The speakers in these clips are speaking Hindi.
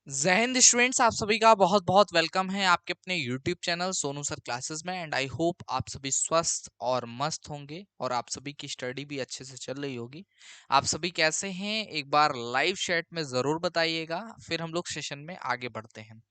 जय हिंद स्टूडेंट्स, आप सभी का बहुत बहुत वेलकम है आपके अपने YouTube channel Sonu sir classes में। एंड आई होप आप सभी स्वस्थ और मस्त होंगे और आप सभी की स्टडी भी अच्छे से चल रही होगी। आप सभी कैसे हैं एक बार लाइव चैट में जरूर बताइएगा, फिर हम लोग सेशन में आगे बढ़ते हैं।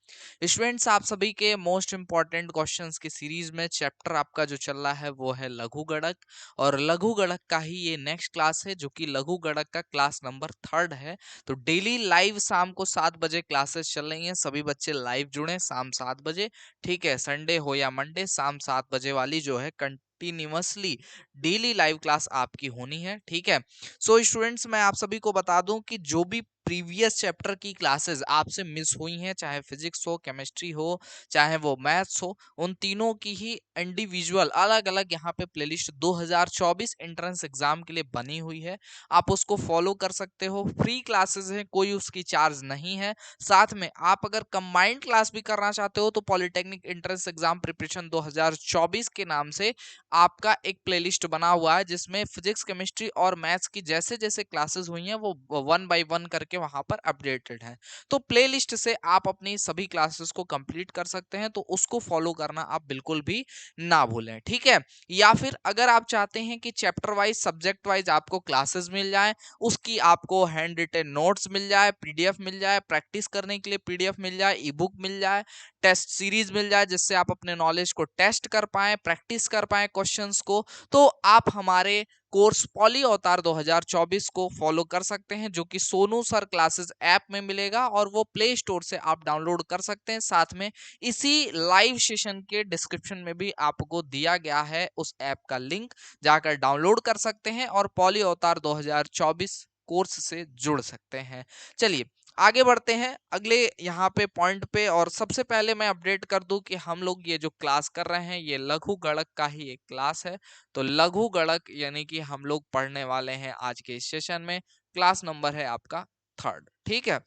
स्टूडेंट्स, आप सभी के मोस्ट इंपॉर्टेंट क्वेश्चंस की सीरीज में चैप्टर आपका जो चल रहा है वो है लघु गणक, और लघु गणक का ही ये नेक्स्ट क्लास है जो कि लघु गणक का क्लास नंबर 3 है। तो डेली लाइव शाम को 7 बजे क्लासेस चल रही हैं, सभी बच्चे लाइव जुड़े शाम 7 बजे। ठीक है, संडे हो या मंडे, शाम 7 बजे वाली जो है कंटिन्यूअसली डेली लाइव क्लास आपकी होनी है। ठीक है, सो स्टूडेंट्स, मैं आप सभी को बता दूं कि जो भी प्रीवियस चैप्टर की क्लासेस आपसे मिस हुई हैं, चाहे फिजिक्स हो, केमिस्ट्री हो, चाहे वो मैथ्स हो, उन तीनों की ही इंडिविजुअल अलग अलग यहाँ पे प्लेलिस्ट 2024 एंट्रेंस एग्जाम के लिए बनी हुई है। आप उसको फॉलो कर सकते हो, फ्री क्लासेस हैं, कोई उसकी चार्ज नहीं है। साथ में आप अगर कंबाइंड क्लास भी करना चाहते हो तो पॉलिटेक्निक एंट्रेंस एग्जाम प्रिपरेशन 2024 के नाम से आपका एक प्लेलिस्ट बना हुआ है जिसमें फिजिक्स, केमिस्ट्री और मैथ्स की जैसे जैसे क्लासेस हुई हैं वो 1 by 1 करके वहां पर अपडेटेड है। तो प्लेलिस्ट से आप अपनी सभी क्लासेस को कंप्लीट कर सकते हैं, तो उसको फॉलो करना आप बिल्कुल भी ना भूलें। ठीक है, या फिर अगर आप चाहते हैं कि चैप्टर वाइज, सब्जेक्ट वाइज आपको क्लासेस मिल जाए, उसकी आपको हैंड रिटन नोट्स मिल जाए, पीडीएफ मिल जाए, प्रैक्टिस करने के लिए पीडीएफ मिल जाए, ई बुक मिल जाए, टेस्ट सीरीज मिल जाए जिससे आप अपने नॉलेज को टेस्ट कर पाए, प्रैक्टिस कर पाए क्वेश्चंस को, तो आप हमारे कोर्स पॉली अवतार 2024 को फॉलो कर सकते हैं, जो कि सोनू सर क्लासेस ऐप में मिलेगा और वो प्ले स्टोर से आप डाउनलोड कर सकते हैं। साथ में इसी लाइव सेशन के डिस्क्रिप्शन में भी आपको दिया गया है उस ऐप का लिंक, जाकर डाउनलोड कर सकते हैं और पॉली अवतार 2024 कोर्स से जुड़ सकते हैं। चलिए आगे बढ़ते हैं अगले यहाँ पे पॉइंट पे, और सबसे पहले मैं अपडेट कर दूं कि हम लोग ये जो क्लास कर रहे हैं ये लघु गणक का ही एक क्लास है। तो लघु गणक यानी कि हम लोग पढ़ने वाले हैं आज के इस सेशन में, क्लास नंबर है आपका 3rd। ठीक है,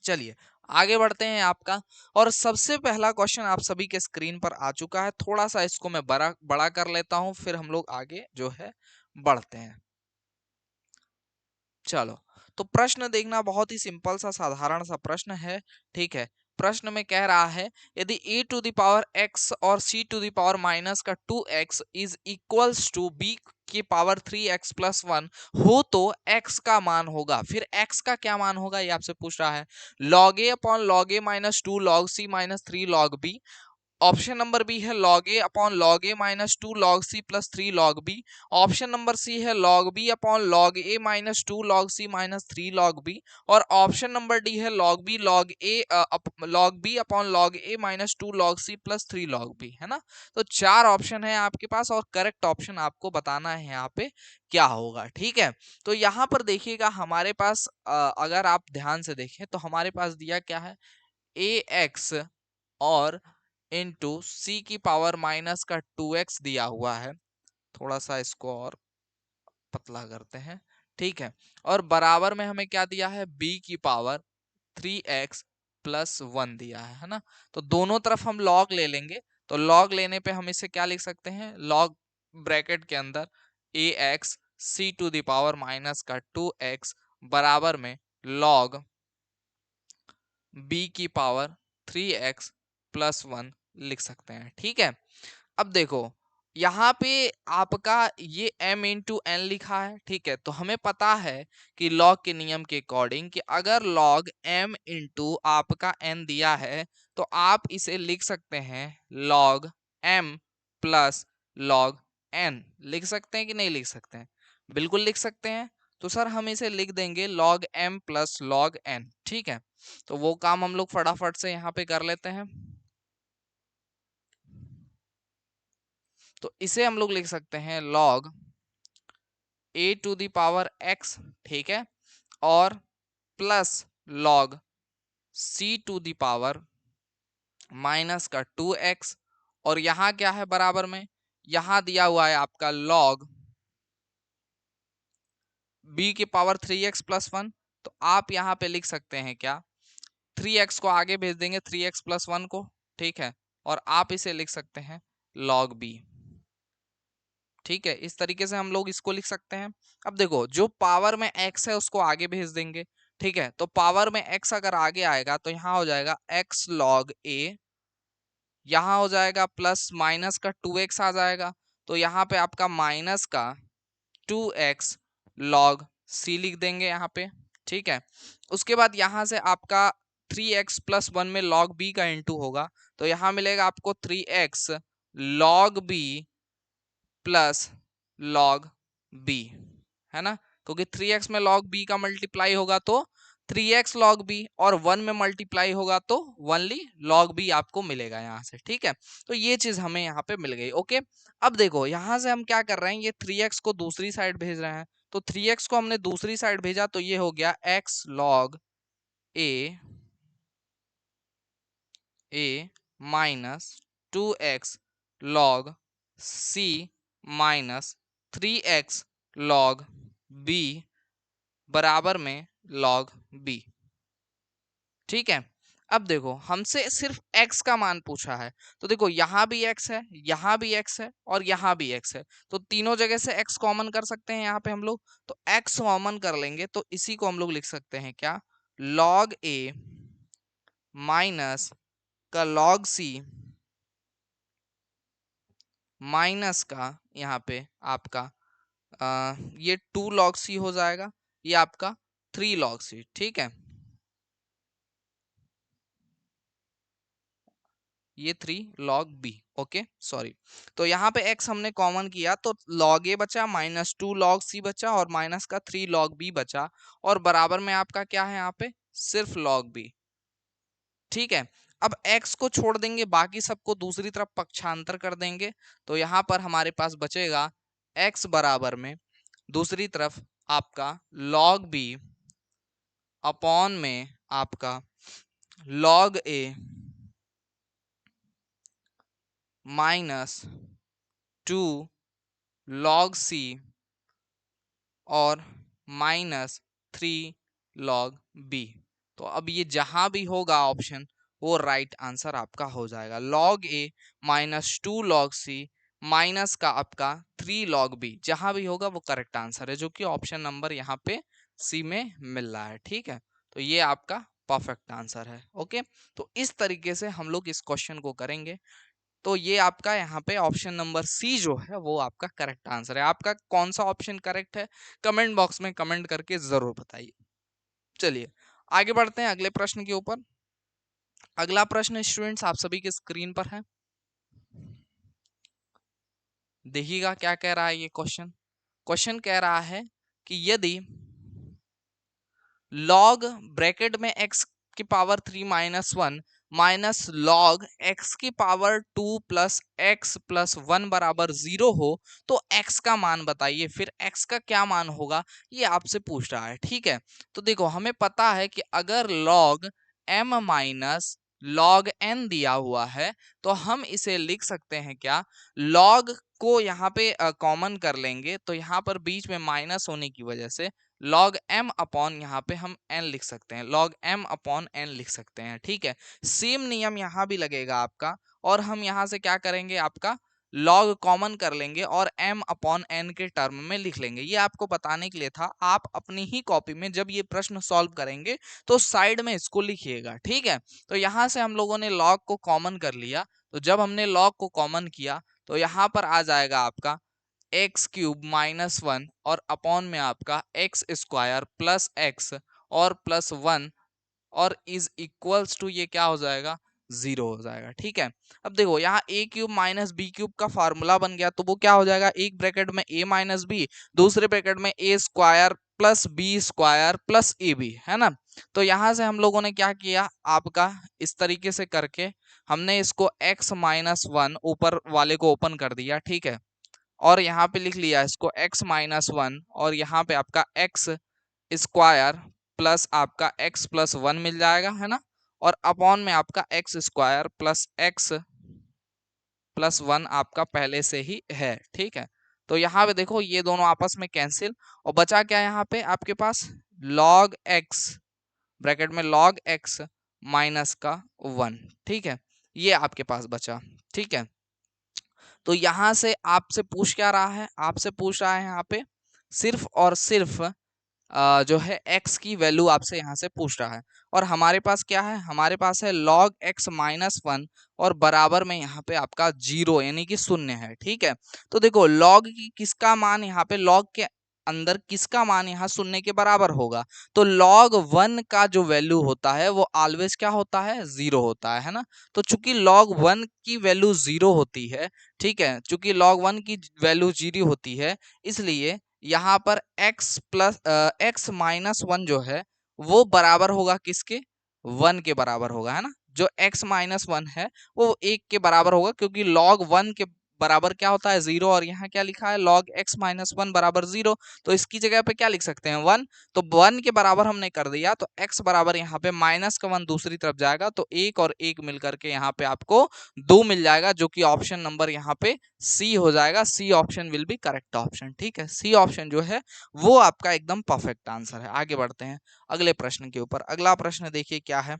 चलिए आगे बढ़ते हैं आपका। और सबसे पहला क्वेश्चन आप सभी के स्क्रीन पर आ चुका है, थोड़ा सा इसको मैं बड़ा बड़ा कर लेता हूं, फिर हम लोग आगे जो है बढ़ते हैं। चलो, तो प्रश्न देखना, बहुत ही सिंपल सा साधारण सा प्रश्न है। ठीक है, प्रश्न में कह रहा है यदि e to the power x और c to the power minus का 2x is equals to b की पावर 3x प्लस 1 हो तो x का मान होगा। फिर x का क्या मान होगा ये आपसे पूछ रहा है। log a upon log a minus 2 log c minus 3 log b। Option number B है log a upon log a minus 2 log c plus 3 log b। Option number C है log b upon log a minus 2 log c minus 3 log b। और ऑप्शन नंबर डी है log b log a log b upon log a minus 2 log c plus 3 log b, है ना। तो 4 ऑप्शन है आपके पास और करेक्ट ऑप्शन आपको बताना है यहाँ पे क्या होगा। ठीक है, तो यहाँ पर देखिएगा हमारे पास अगर आप ध्यान से देखें तो हमारे पास दिया क्या है, ax और इंटू सी की पावर माइनस का 2x दिया हुआ है। थोड़ा सा इसको और पतला करते हैं। ठीक है, और बराबर में हमें क्या दिया है, b की पावर 3x प्लस 1 दिया है ना। तो दोनों तरफ हम log ले लेंगे, तो log लेने पे हम इसे क्या लिख सकते हैं, log ब्रैकेट के अंदर ax c to the power minus का 2x बराबर में log b की पावर 3x प्लस 1 लिख सकते हैं। ठीक है, अब देखो यहाँ पे आपका ये m इंटू एन लिखा है। ठीक है, तो हमें पता है कि लॉग के नियम के अकॉर्डिंग कि अगर log m इंटू आपका n दिया है तो आप इसे लिख सकते हैं log m plus log n। लिख सकते हैं कि नहीं लिख सकते हैं, बिल्कुल लिख सकते हैं। तो सर हम इसे लिख देंगे log m plus log n। ठीक है, तो वो काम हम लोग फटाफट से यहाँ पे कर लेते हैं। तो इसे हम लोग लिख सकते हैं log a to the power x। ठीक है, और plus log c to the power minus का 2x। और यहां क्या है बराबर में, यहां दिया हुआ है आपका log b की पावर 3x प्लस 1। तो आप यहां पे लिख सकते हैं क्या, 3x को आगे भेज देंगे 3x प्लस 1 को। ठीक है, और आप इसे लिख सकते हैं log b। ठीक है, इस तरीके से हम लोग इसको लिख सकते हैं। अब देखो जो पावर में x है उसको आगे भेज देंगे, ठीक है, तो पावर में x अगर आगे आएगा तो यहाँ हो जाएगा x log a, यहाँ हो जाएगा प्लस माइनस का 2x आ जाएगा, तो यहाँ पे आपका माइनस का 2x log c लिख देंगे यहाँ पे। ठीक है, उसके बाद यहाँ से आपका 3x प्लस 1 में log b का इंटू होगा, तो यहाँ मिलेगा आपको 3x log b plus log b, है ना, क्योंकि 3x में log b का मल्टीप्लाई होगा तो 3x log b, और 1 में मल्टीप्लाई होगा तो ओनली log b आपको मिलेगा यहाँ से। ठीक है, तो ये चीज हमें यहाँ पे मिल गई। ओके, अब देखो यहाँ से हम क्या कर रहे हैं, ये 3x को दूसरी साइड भेज रहे हैं, तो 3x को हमने दूसरी साइड भेजा तो ये हो गया x log a minus 2x log c minus 3x log b बराबर में log b। ठीक है, अब देखो हमसे सिर्फ x का मान पूछा है, तो देखो यहाँ भी x है, यहाँ भी x है और यहाँ भी x है, तो तीनों जगह से x कॉमन कर सकते हैं यहाँ पे हम लोग, तो x कॉमन कर लेंगे तो इसी को हम लोग लिख सकते हैं क्या, log a माइनस का log c माइनस का यहाँ पे आपका ये 2 log c हो जाएगा, ये आपका 3 log c। ठीक है, ये 3 log b। ओके सॉरी, तो यहाँ पे x हमने कॉमन किया तो log a बचा माइनस 2 log c बचा और माइनस का 3 log b बचा, और बराबर में आपका क्या है यहाँ पे, सिर्फ log b। ठीक है, अब x को छोड़ देंगे, बाकी सबको दूसरी तरफ पक्षांतर कर देंगे, तो यहाँ पर हमारे पास बचेगा x बराबर में दूसरी तरफ आपका log b अपॉन में आपका log a minus 2 log c और माइनस 3 log b। तो अब ये जहां भी होगा ऑप्शन वो राइट आंसर आपका हो जाएगा, log a minus 2 log c minus का आपका 3 log b, जहां भी होगा वो करेक्ट आंसर है, जो कि ऑप्शन नंबर यहाँ पे सी में मिल रहा है। ठीक है, तो ये आपका परफेक्ट आंसर है। ओके, तो इस तरीके से हम लोग इस क्वेश्चन को करेंगे, तो ये आपका यहाँ पे ऑप्शन नंबर सी जो है वो आपका करेक्ट आंसर है। आपका कौन सा ऑप्शन करेक्ट है कमेंट बॉक्स में कमेंट करके जरूर बताइए। चलिए आगे बढ़ते हैं अगले प्रश्न के ऊपर। अगला प्रश्न स्टूडेंट्स आप सभी के स्क्रीन पर है, देखिएगा क्या कह रहा है ये क्वेश्चन। क्वेश्चन कह रहा है कि यदि log ब्रैकेट में x की power 3 minus 1 minus log x की पावर 2 प्लस एक्स प्लस 1 बराबर 0 हो तो x का मान बताइए, फिर x का क्या मान होगा, ये आपसे पूछ रहा है। ठीक है, तो देखो हमें पता है कि अगर log m minus log n दिया हुआ है तो हम इसे लिख सकते हैं क्या, log को यहाँ पे कॉमन कर लेंगे तो यहाँ पर बीच में माइनस होने की वजह से log m अपॉन यहाँ पे हम n लिख सकते हैं, log m अपॉन n लिख सकते हैं। ठीक है, सेम नियम यहाँ भी लगेगा आपका, और हम यहाँ से क्या करेंगे, आपका log कॉमन कर लेंगे और m अपॉन n के टर्म में लिख लेंगे। ये आपको बताने के लिए था, आप अपनी ही कॉपी में जब ये प्रश्न सॉल्व करेंगे तो साइड में इसको लिखिएगा। ठीक है, तो यहाँ से हम लोगों ने log को कॉमन कर लिया, तो जब हमने log को कॉमन किया तो यहाँ पर आ जाएगा आपका एक्स क्यूब माइनस 1 और अपॉन में आपका एक्स स्क्वायर प्लस एक्स और प्लस 1 और इज इक्वल्स टू ये क्या हो जाएगा, 0 हो जाएगा। ठीक है, अब देखो यहाँ a cube minus B cube का फार्मूला बन गया, तो वो क्या हो जाएगा, एक ब्रैकेट में a माइनस बी, दूसरे ब्रैकेट में a square plus B square plus A B, है ना। तो यहाँ से हम लोगों ने क्या किया, आपका इस तरीके से करके हमने इसको x माइनस 1 ऊपर वाले को ओपन कर दिया। ठीक है, और यहाँ पे लिख लिया इसको x माइनस 1 और यहाँ पे आपका x स्क्वायर प्लस आपका x प्लस 1 मिल जाएगा, है ना, और अपॉन में आपका x square plus x plus 1 आपका पहले से ही है। ठीक है, तो यहाँ पे देखो ये दोनों आपस में कैंसिल, और बचा क्या यहाँ पे आपके पास, log x ब्रैकेट में log x माइनस का 1। ठीक है, ये आपके पास बचा। ठीक है, तो यहां से आपसे पूछ क्या रहा है, आपसे पूछ रहा है यहाँ पे सिर्फ और सिर्फ जो है x की वैल्यू आपसे यहाँ से पूछ रहा है। और हमारे पास क्या है, हमारे पास है log x माइनस 1 और बराबर में यहाँ पे आपका 0 यानी कि शून्य है। ठीक है, तो देखो log की किसका मान यहाँ पे, log के अंदर किसका मान यहाँ शून्य के बराबर होगा, तो log 1 का जो वैल्यू होता है वो ऑलवेज क्या होता है, 0 होता है ना। तो चूंकि log 1 की वैल्यू 0 होती है, ठीक है, चूंकि log 1 की वैल्यू 0 होती है, इसलिए यहाँ पर x प्लस x माइनस 1 जो है वो बराबर होगा किसके, 1 के बराबर होगा, है ना। जो x माइनस 1 है वो 1 के बराबर होगा, क्योंकि log 1 के बराबर क्या होता है, 0, और यहाँ क्या लिखा है, log x माइनस 1 बराबर 0। तो इसकी जगह पे क्या लिख सकते हैं, 1। तो 1 के बराबर हमने कर दिया, तो x बराबर यहाँ पे माइनस का 1 दूसरी तरफ जाएगा, तो 1 और 1 मिलकर के यहाँ पे आपको 2 मिल जाएगा, जो कि ऑप्शन नंबर यहाँ पे सी हो जाएगा। C option will be correct option. ठीक है, सी ऑप्शन जो है वो आपका एकदम परफेक्ट आंसर है। आगे बढ़ते हैं अगले प्रश्न के ऊपर। अगला प्रश्न देखिए क्या है।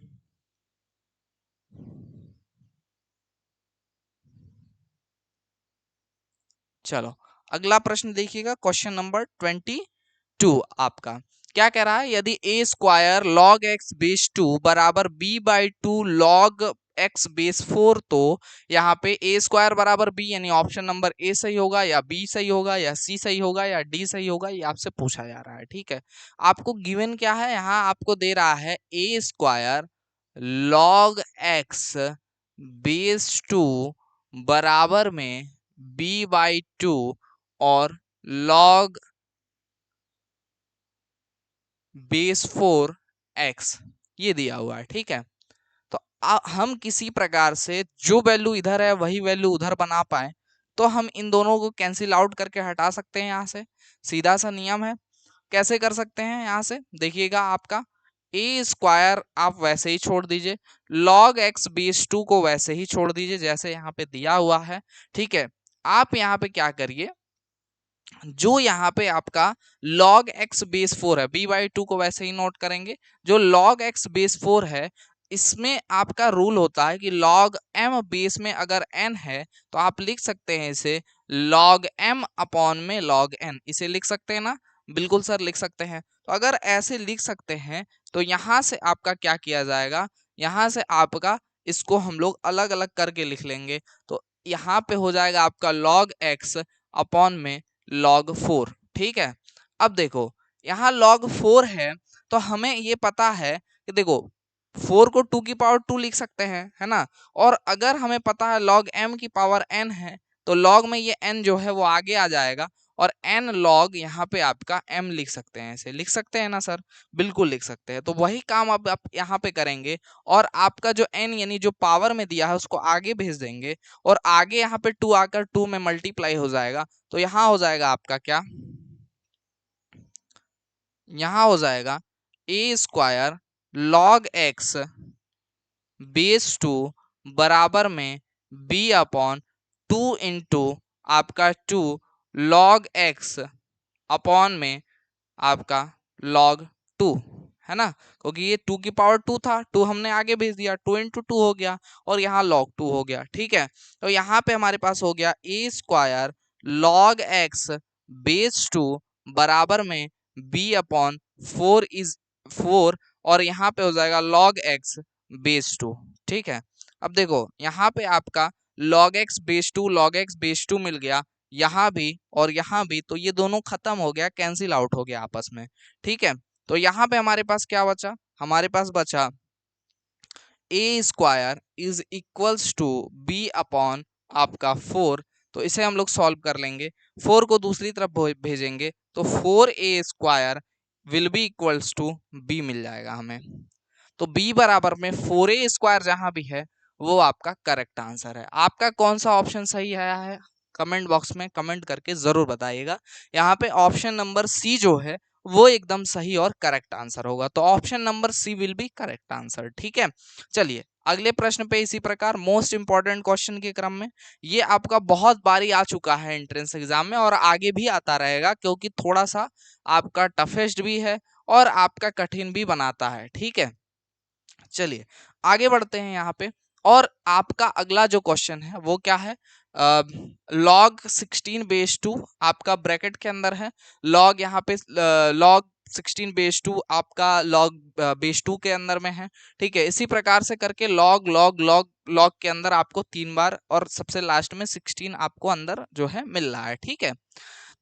चलो अगला प्रश्न देखिएगा, क्वेश्चन नंबर 22 आपका क्या कह रहा है, यदि A square log X base 2 बराबर B by 2 log X base 4, तो यहाँ पे ए स्क्वायर बराबर बी, यानी ऑप्शन नंबर ए सही होगा या बी सही होगा या सी सही होगा या डी सही होगा, ये आपसे पूछा जा रहा है। ठीक है, आपको गिवन क्या है, यहाँ आपको दे रहा है ए स्क्वायर लॉग एक्स बेस 2 बराबर में बी बाई 2 और लॉग बेस 4 एक्स, ये दिया हुआ है। ठीक है, तो हम किसी प्रकार से जो वैल्यू इधर है वही वैल्यू उधर बना पाए, तो हम इन दोनों को कैंसिल आउट करके हटा सकते हैं यहाँ से। सीधा सा नियम है। कैसे कर सकते हैं, यहाँ से देखिएगा, आपका ए स्क्वायर आप वैसे ही छोड़ दीजिए, लॉग एक्स बेस 2 को वैसे ही छोड़ दीजिए जैसे यहाँ पे दिया हुआ है। ठीक है, आप यहाँ पे क्या करिए, जो यहाँ पे आपका log x बेस 4 है, b बाई 2 को वैसे ही नोट करेंगे। जो log x बेस 4 है, इसमें आपका रूल होता है कि log m बेस में अगर n है तो आप लिख सकते हैं इसे log m अपॉन में log n, इसे लिख सकते हैं ना। बिल्कुल सर लिख सकते हैं। तो अगर ऐसे लिख सकते हैं तो यहाँ से आपका क्या किया जाएगा, यहाँ से आपका इसको हम लोग अलग अलग करके लिख लेंगे। तो यहाँ पे हो जाएगा आपका log x अपॉन में log 4। ठीक है, अब देखो यहाँ log 4 है, तो हमें ये पता है कि देखो 4 को 2 की पावर 2 लिख सकते हैं, है ना। और अगर हमें पता है log m की पावर n है, तो log में ये n जो है वो आगे आ जाएगा, और n log यहाँ पे आपका m लिख सकते हैं। ऐसे लिख सकते हैं ना सर, बिल्कुल लिख सकते हैं। तो वही काम अब आप यहाँ पे करेंगे, और आपका जो n यानी जो पावर में दिया है उसको आगे भेज देंगे, और आगे यहाँ पे 2 आकर 2 में मल्टीप्लाई हो जाएगा। तो यहाँ हो जाएगा आपका क्या, यहाँ हो जाएगा ए स्क्वायर लॉग एक्स बेस 2 बराबर में बी अपॉन 2 इंटू आपका 2 लॉग एक्स अपॉन में आपका log 2, है ना, क्योंकि ये 2 की पावर 2 था, 2 हमने आगे भेज दिया, 2 इंटू 2 हो गया, और यहाँ log 2 हो गया। ठीक है, तो यहाँ पे हमारे पास हो गया ए स्क्वायर log x बेस 2 बराबर में b अपॉन 4 और यहाँ पे हो जाएगा log x बेस 2। ठीक है, अब देखो यहाँ पे आपका log x base 2 log x base 2 मिल गया, यहाँ भी और यहाँ भी, तो ये दोनों खत्म हो गया, कैंसिल आउट हो गया आपस में। ठीक है, तो यहाँ पे हमारे पास क्या बचा, हमारे पास बचा A square is equals to B upon आपका 4। तो इसे हम लोग सॉल्व कर लेंगे, 4 को दूसरी तरफ भेजेंगे, तो 4a square will be equals to b मिल जाएगा हमें। तो b बराबर में 4a स्क्वायर जहां भी है वो आपका करेक्ट आंसर है। आपका कौन सा ऑप्शन सही आया है, कमेंट बॉक्स में कमेंट करके जरूर बताइएगा। यहाँ पे ऑप्शन नंबर सी जो है वो एकदम सही और करेक्ट आंसर होगा, तो option number C will be correct answer. ठीक है, चलिए अगले प्रश्न पे इसी प्रकार मोस्ट इंपॉर्टेंट क्वेश्चन के क्रम में, ये आपका बहुत बारी आ चुका है एंट्रेंस एग्जाम में और आगे भी आता रहेगा, क्योंकि थोड़ा सा आपका टफेस्ट भी है और आपका कठिन भी बनाता है। ठीक है, चलिए आगे बढ़ते हैं यहाँ पे। और आपका अगला जो क्वेश्चन है वो क्या है, log 16 बेस 2 आपका ब्रैकेट के अंदर है, log यहाँ पे log 16 बेस 2 आपका लॉग बेस 2 के अंदर में है। ठीक है, इसी प्रकार से करके लॉग लॉग लॉग लॉग के अंदर आपको 3 बार और सबसे लास्ट में 16 आपको अंदर जो है मिल रहा है। ठीक है,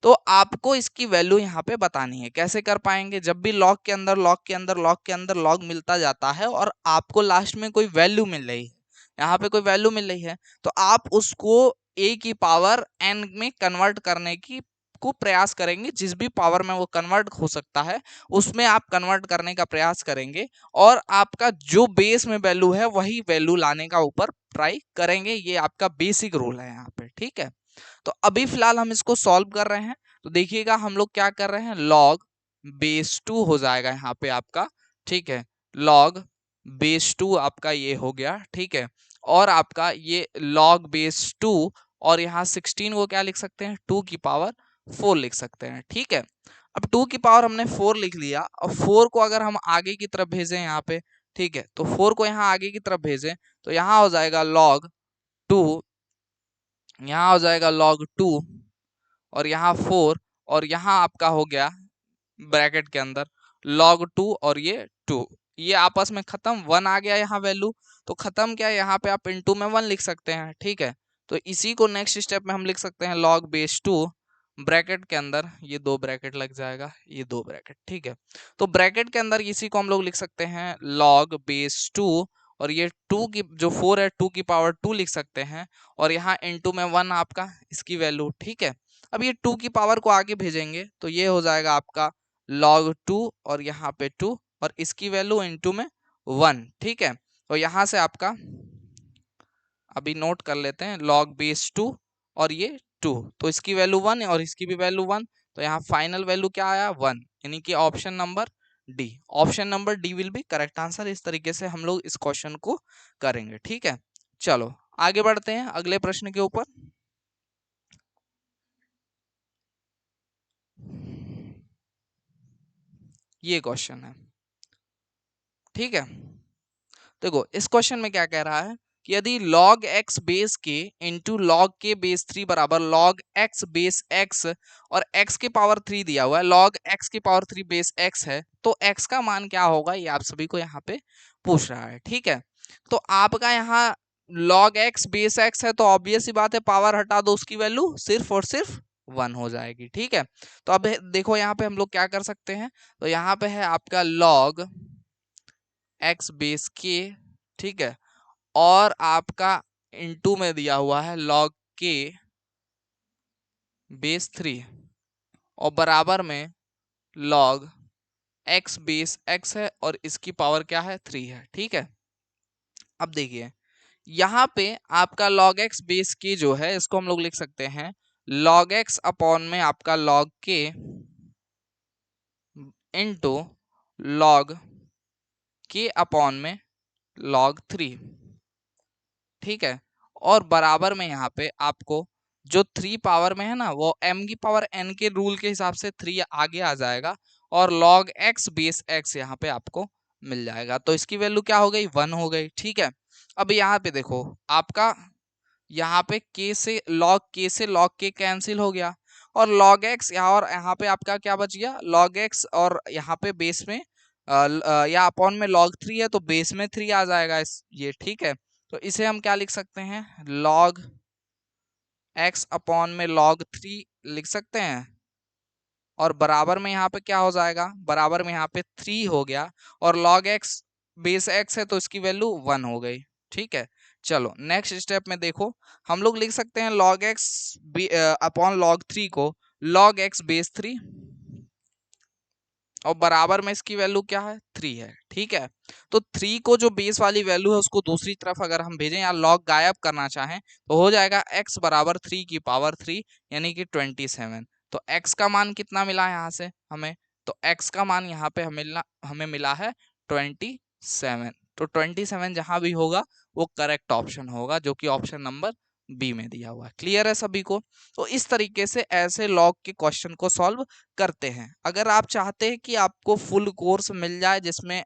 तो आपको इसकी वैल्यू यहाँ पे बतानी है। कैसे कर पाएंगे? जब भी लॉग के अंदर लॉग के अंदर लॉग के अंदर लॉग मिलता जाता है और आपको लास्ट में कोई वैल्यू मिल रही है, यहाँ पे कोई वैल्यू मिल रही है, तो आप उसको a की पावर n में कन्वर्ट करने की को प्रयास करेंगे। जिस भी पावर में वो कन्वर्ट हो सकता है उसमें आप कन्वर्ट करने का प्रयास करेंगे और आपका जो बेस में वैल्यू है वही वैल्यू लाने का ऊपर ट्राई करेंगे। ये आपका बेसिक रूल है यहाँ पे। ठीक है, तो अभी फिलहाल हम इसको सॉल्व कर रहे हैं। तो देखिएगा हम लोग क्या कर रहे हैं, लॉग बेस 2 हो जाएगा यहाँ पे आपका। ठीक है, लॉग बेस 2 आपका ये हो गया। ठीक है, और आपका ये लॉग बेस 2 और यहाँ 16 को क्या लिख सकते हैं, 2 की पावर 4 लिख सकते हैं। ठीक है, अब 2 की पावर हमने 4 लिख लिया और 4 को अगर हम आगे की तरफ भेजें यहाँ पे, ठीक है, तो 4 को यहाँ आगे की तरफ भेजें तो यहाँ हो जाएगा लॉग 2, यहाँ हो जाएगा log 2 और यहाँ 4 और यहाँ आपका हो गया ब्रैकेट के अंदर log 2 और ये 2, ये आपस में खत्म, 1 आ गया यहाँ वैल्यू। तो खत्म क्या है, यहाँ पे आप इनटू में 1 लिख सकते हैं। ठीक है, तो इसी को नेक्स्ट स्टेप में हम लिख सकते हैं log बेस 2 ब्रैकेट के अंदर, ये 2 ब्रैकेट लग जाएगा, ये 2 ब्रैकेट। ठीक है, तो ब्रैकेट के अंदर इसी को हम लोग लिख सकते हैं log बेस 2 और ये 2 की जो 4 है 2 की पावर 2 लिख सकते हैं और यहाँ इनटू में 1 आपका इसकी वैल्यू। ठीक है, अब ये 2 की पावर को आगे भेजेंगे तो ये हो जाएगा आपका log 2 और यहाँ पे 2 और इसकी वैल्यू इनटू में 1। ठीक है, तो यहाँ से आपका अभी नोट कर लेते हैं log बेस 2 और ये 2, तो इसकी वैल्यू 1 और इसकी भी वैल्यू 1, तो यहाँ फाइनल वैल्यू क्या आया, 1, यानी कि option number D, option number D will be correct answer. इस तरीके से हम लोग इस क्वेश्चन को करेंगे। ठीक है, चलो आगे बढ़ते हैं अगले प्रश्न के ऊपर। ये क्वेश्चन है। ठीक है, देखो इस क्वेश्चन में क्या कह रहा है कि यदि log x बेस के इंटू log के बेस 3 बराबर log x बेस x और x के पावर 3 दिया हुआ है, log x की पावर 3 बेस x है, तो x का मान क्या होगा, ये आप सभी को यहाँ पे पूछ रहा है। ठीक है, तो आपका यहाँ log x बेस x है तो ऑब्वियस सी बात है, पावर हटा दो उसकी वैल्यू सिर्फ और सिर्फ 1 हो जाएगी। ठीक है, तो अब देखो यहाँ पे हम लोग क्या कर सकते हैं, तो यहाँ पे है आपका log x बेस k। ठीक है, और आपका इनटू में दिया हुआ है log k बेस 3 और बराबर में log x बेस x है और इसकी पावर क्या है, 3 है। ठीक है, अब देखिए यहाँ पे आपका log x बेस k जो है इसको हम लोग लिख सकते हैं log x अपॉन में आपका log k into log k upon में log 3। ठीक है, और बराबर में यहाँ पे आपको जो 3 पावर में है ना वो m की पावर n के रूल के हिसाब से 3 आगे आ जाएगा और log x बेस x यहाँ पे आपको मिल जाएगा। तो इसकी वैल्यू क्या हो गई, 1 हो गई। ठीक है, अब यहाँ पे देखो आपका यहाँ पे k से log k कैंसिल हो गया और log x यहाँ और यहाँ पे आपका क्या बच गया, log x और यहाँ पे बेस में या अपॉन में log 3 है तो बेस में 3 आ जाएगा इस ये। ठीक है, तो इसे हम क्या लिख सकते हैं, log x अपॉन में log 3 लिख सकते हैं और बराबर में यहाँ पे क्या हो जाएगा, बराबर में यहाँ पे 3 हो गया और log x बेस x है तो इसकी वैल्यू 1 हो गई। ठीक है, चलो नेक्स्ट स्टेप में देखो हम लोग लिख सकते हैं log x अपॉन log 3 को log x बेस 3 और बराबर में इसकी वैल्यू क्या है, 3 है। ठीक है, तो 3 को जो बेस वाली वैल्यू है उसको दूसरी तरफ अगर हम भेजें या लॉग गायब करना चाहें तो हो जाएगा x बराबर 3 की पावर 3 यानी कि 27। तो x का मान कितना मिला यहाँ से हमें, तो x का मान यहाँ पे हमें मिला है 27। तो 27 जहां भी होगा वो करेक्ट ऑप्शन होगा जो कि ऑप्शन नंबर बी में दिया हुआ है। क्लियर है सभी को? तो इस तरीके से ऐसे लॉग के क्वेश्चन को सॉल्व करते हैं। अगर आप चाहते हैं कि आपको फुल कोर्स मिल जाए जिसमें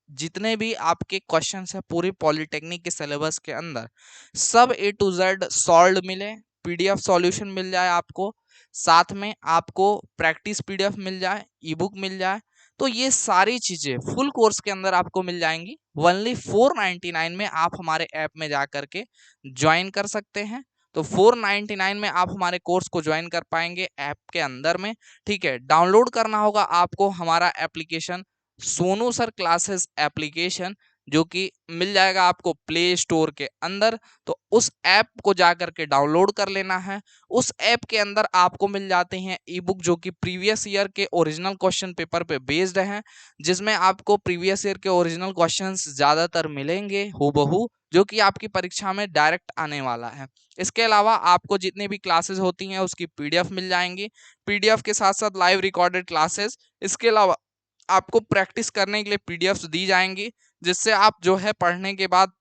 जितने भी आपके क्वेश्चंस है पूरे पॉलिटेक्निक के सिलेबस के अंदर सब A to Z सॉल्व मिले, PDF सॉल्यूशन मिल जाए आपको, साथ में आपको प्रैक्टिस PDF मिल जाए, ई बुक मिल जाए, तो ये सारी चीजें फुल कोर्स के अंदर आपको मिल जाएंगी। ओनली 499 में आप हमारे ऐप में जा करके ज्वाइन कर सकते हैं। तो 499 में आप हमारे कोर्स को ज्वाइन कर पाएंगे ऐप के अंदर में। ठीक है, डाउनलोड करना होगा आपको हमारा application, Sonu sir classes application, जो कि मिल जाएगा आपको प्ले स्टोर के अंदर। तो उस ऐप को जाकर के डाउनलोड कर लेना है। उस ऐप के अंदर आपको मिल जाते हैं ई बुक, जो कि प्रीवियस ईयर के ओरिजिनल क्वेश्चन पेपर पे बेस्ड हैं, जिसमें आपको प्रीवियस ईयर के ओरिजिनल क्वेश्चंस ज्यादातर मिलेंगे हूबहू, जो कि आपकी परीक्षा में डायरेक्ट आने वाला है। इसके अलावा आपको जितनी भी क्लासेस होती हैं उसकी पीडीएफ मिल जाएंगी, पीडीएफ के साथ साथ लाइव रिकॉर्डेड क्लासेस। इसके अलावा आपको प्रैक्टिस करने के लिए पीडीएफ्स दी जाएंगी, जिससे आप जो है पढ़ने के बाद,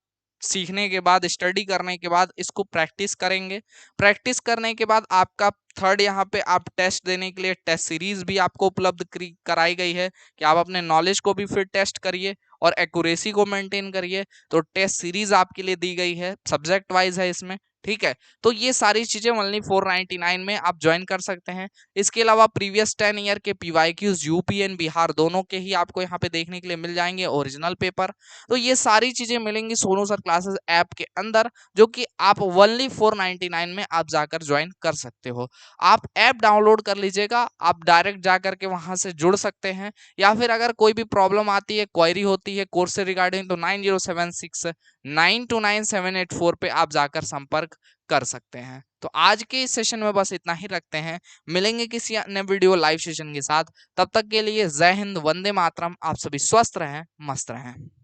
सीखने के बाद, स्टडी करने के बाद इसको प्रैक्टिस करेंगे। प्रैक्टिस करने के बाद आपका थर्ड यहाँ पे आप टेस्ट देने के लिए टेस्ट सीरीज भी आपको उपलब्ध कराई गई है कि आप अपने नॉलेज को भी फिर टेस्ट करिए और एक्यूरेसी को मेंटेन करिए। तो टेस्ट सीरीज आपके लिए दी गई है, सब्जेक्ट वाइज है इसमें। ठीक है, तो ये सारी चीजें ओनली 499 में आप ज्वाइन कर सकते हैं। इसके अलावा प्रीवियस 10 ईयर के पीवाईक्यूज यूपी एंड बिहार दोनों के ही आपको यहाँ पे देखने के लिए मिल जाएंगे ओरिजिनल पेपर। तो ये सारी चीजें मिलेंगी सोनू सर क्लासेस ऐप के अंदर, जो कि आप ओनली 499 में आप जाकर ज्वाइन कर सकते हो। आप ऐप डाउनलोड कर लीजिएगा, आप डायरेक्ट जाकर के वहां से जुड़ सकते हैं, या फिर अगर कोई भी प्रॉब्लम आती है, क्वेरी होती है कोर्स से रिगार्डिंग, तो 9076929784 पे आप जाकर संपर्क कर सकते हैं। तो आज के इस सेशन में बस इतना ही रखते हैं, मिलेंगे किसी अन्य वीडियो लाइव सेशन के साथ। तब तक के लिए जय हिंद, वंदे मातरम। आप सभी स्वस्थ रहें, मस्त रहें।